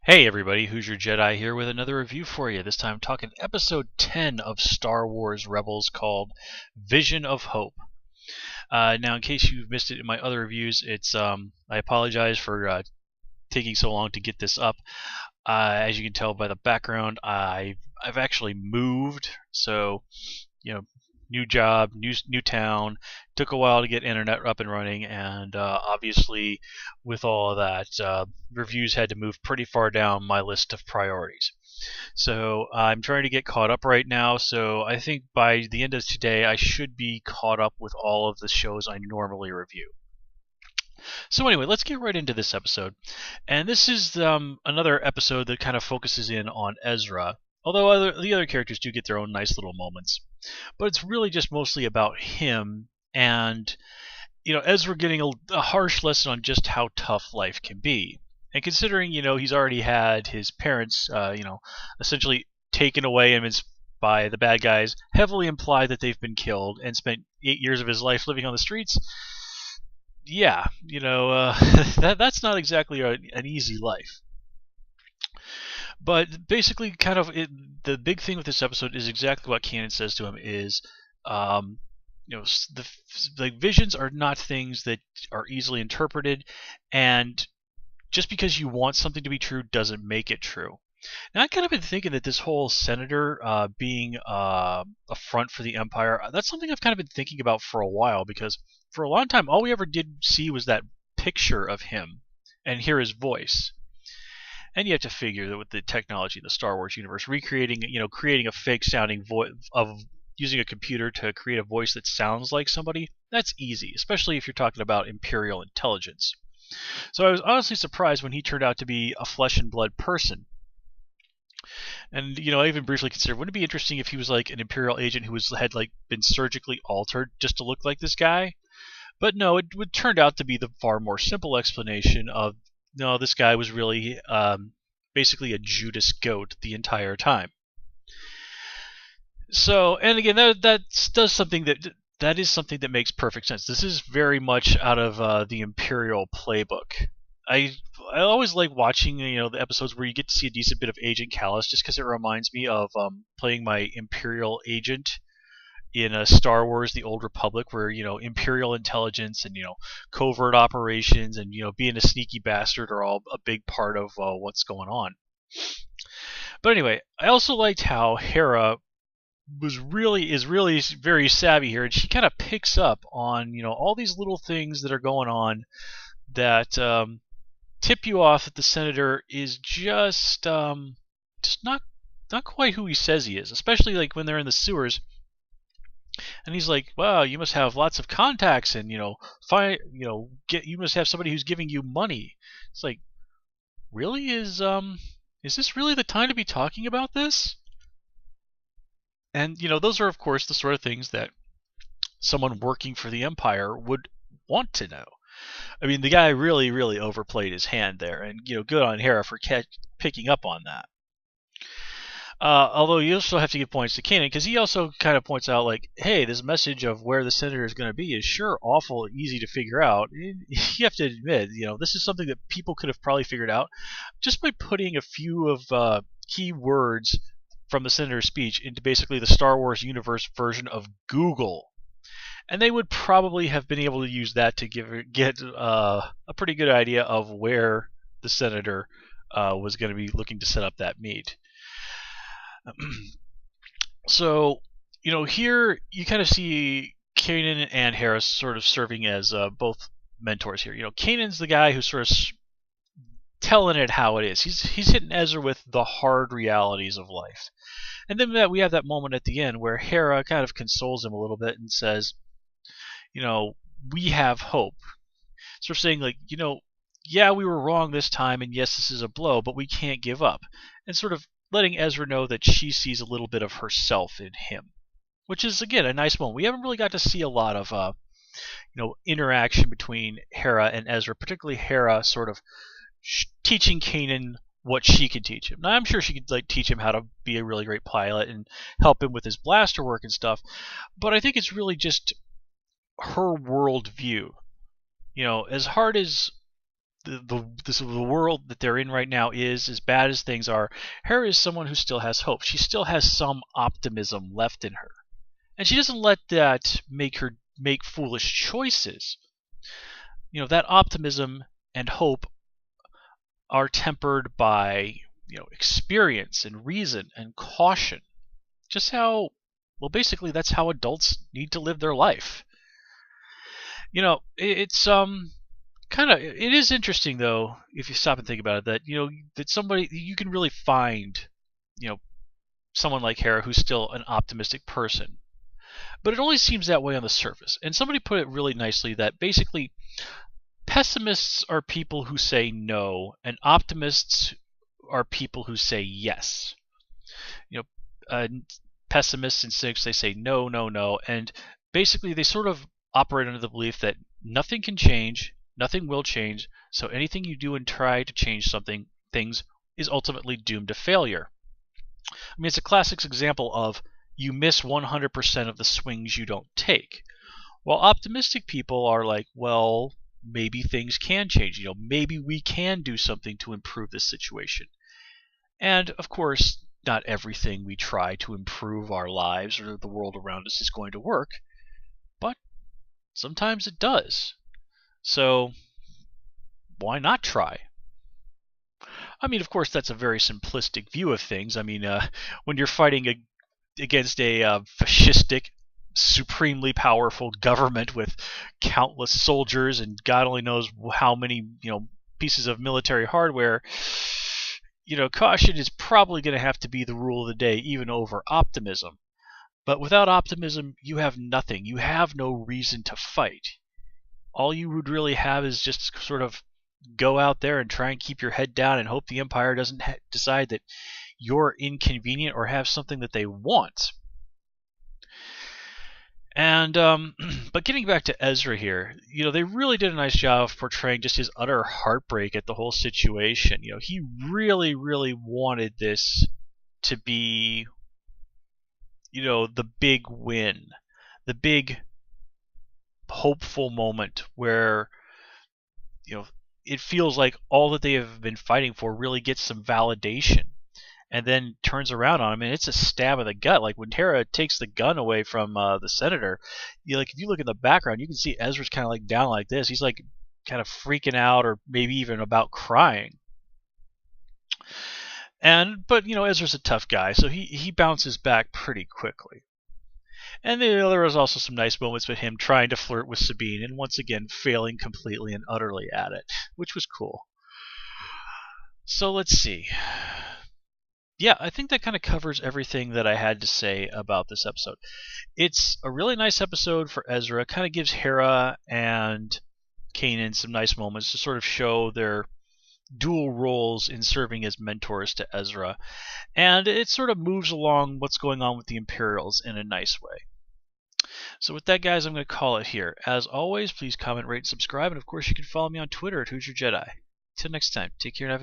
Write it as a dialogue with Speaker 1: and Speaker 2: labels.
Speaker 1: Hey everybody, Hoosier Jedi here with another review for you. This time talking episode 10 of Star Wars Rebels called Vision of Hope. Now, in case you've missed it in my other reviews, I apologize for taking so long to get this up. As you can tell by the background, I've actually moved, so you know, new job, new town. Took a while to get internet up and running, and obviously, with all of that, reviews had to move pretty far down my list of priorities. So I'm trying to get caught up right now. So I think by the end of today, I should be caught up with all of the shows I normally review. So anyway, let's get right into this episode. And this is another episode that kind of focuses in on Ezra, although the other characters do get their own nice little moments. But it's really just mostly about him and Ezra getting a harsh lesson on just how tough life can be. And considering he's already had his parents essentially taken away and by the bad guys, heavily imply that they've been killed, and spent 8 years of his life living on the streets. Yeah, that's not exactly an easy life. But basically, the big thing with this episode is exactly what Kanan says to him is, the visions are not things that are easily interpreted, and just because you want something to be true doesn't make it true. Now, I've kind of been thinking that this whole senator being a front for the Empire, that's something I've kind of been thinking about for a while, because for a long time, all we ever did see was that picture of him and hear his voice. And you have to figure that with the technology in the Star Wars universe, creating a fake sounding voice of using a computer to create a voice that sounds like somebody, that's easy, especially if you're talking about Imperial intelligence. So I was honestly surprised when he turned out to be a flesh and blood person. And I even briefly considered, wouldn't it be interesting if he was like an Imperial agent who had been surgically altered just to look like this guy? But no, it turned out to be the far more simple explanation of, no, this guy was really basically a Judas goat the entire time. So, and again, that does something that is something that makes perfect sense. This is very much out of the Imperial playbook. I always like watching the episodes where you get to see a decent bit of Agent Kallus, just because it reminds me of playing my Imperial agent in Star Wars: The Old Republic, where Imperial intelligence and covert operations and being a sneaky bastard are all a big part of what's going on. But anyway, I also liked how Hera is really very savvy here, and she kind of picks up on all these little things that are going on that tip you off that the senator is just not quite who he says he is, especially when they're in the sewers. And he's like, "Wow, you must have lots of contacts, and you must have somebody who's giving you money." It's like, really, is this really the time to be talking about this? And those are of course the sort of things that someone working for the Empire would want to know. I mean, the guy really, really overplayed his hand there, and good on Hera for picking up on that. Although you also have to give points to Kanan, because he also kind of points out, hey, this message of where the senator is going to be is sure awful easy to figure out. You have to admit, this is something that people could have probably figured out just by putting a few of key words from the senator's speech into basically the Star Wars universe version of Google. And they would probably have been able to use that to get a pretty good idea of where the senator was going to be looking to set up that meet. So, here you kind of see Kanan and Hera sort of serving as both mentors here. Kanan's the guy who's sort of telling it how it is. He's hitting Ezra with the hard realities of life. And then we have that moment at the end where Hera kind of consoles him a little bit and says, we have hope. Sort of saying yeah, we were wrong this time, and yes, this is a blow, but we can't give up. And sort of letting Ezra know that she sees a little bit of herself in him, which is again a nice moment. We haven't really got to see a lot of interaction between Hera and Ezra, particularly Hera sort of teaching Kanan what she could teach him. Now, I'm sure she could teach him how to be a really great pilot and help him with his blaster work and stuff, but I think it's really just her world view. As hard as the world that they're in right now is as bad as things are. Hera is someone who still has hope. She still has some optimism left in her, and she doesn't let that make her make foolish choices. That optimism and hope are tempered by experience and reason and caution. Just how, well, basically that's how adults need to live their life. It's it is interesting though, if you stop and think about it, that that somebody, you can really find someone like Hera who's still an optimistic person, but it only seems that way on the surface. And somebody put it really nicely that basically pessimists are people who say no, and optimists are people who say yes. Pessimists and cynics, they say no, no, no, and basically they sort of operate under the belief that nothing can change, nothing will change, so anything you do and try to change things is ultimately doomed to failure. I mean, it's a classic example of you miss 100% of the swings you don't take. While optimistic people are like, well, maybe things can change. Maybe we can do something to improve this situation. And of course, not everything we try to improve our lives or the world around us is going to work, but sometimes it does. So why not try? I mean, of course, that's a very simplistic view of things. I mean, when you're fighting against a fascistic, supremely powerful government with countless soldiers and God only knows how many pieces of military hardware, caution is probably going to have to be the rule of the day, even over optimism. But without optimism, you have nothing. You have no reason to fight. All you would really have is just sort of go out there and try and keep your head down and hope the Empire doesn't decide that you're inconvenient or have something that they want. And but getting back to Ezra here, they really did a nice job of portraying just his utter heartbreak at the whole situation. He really, really wanted this to be, the big win, the big hopeful moment where, it feels like all that they have been fighting for really gets some validation, and then turns around on him, and it's a stab in the gut. Like when Hera takes the gun away from the senator, if you look in the background, you can see Ezra's kind of like down like this. He's like kind of freaking out, or maybe even about crying. But Ezra's a tough guy, so he bounces back pretty quickly. And there was also some nice moments with him trying to flirt with Sabine, and once again failing completely and utterly at it, which was cool. So let's see. Yeah, I think that kind of covers everything that I had to say about this episode. It's a really nice episode for Ezra. It kind of gives Hera and Kanan some nice moments to sort of show their dual roles in serving as mentors to Ezra. And it sort of moves along what's going on with the Imperials in a nice way. So with that, guys, I'm going to call it here. As always, please comment, rate, and subscribe. And of course, you can follow me on Twitter at Who's Your Jedi. Till next time, take care and have a good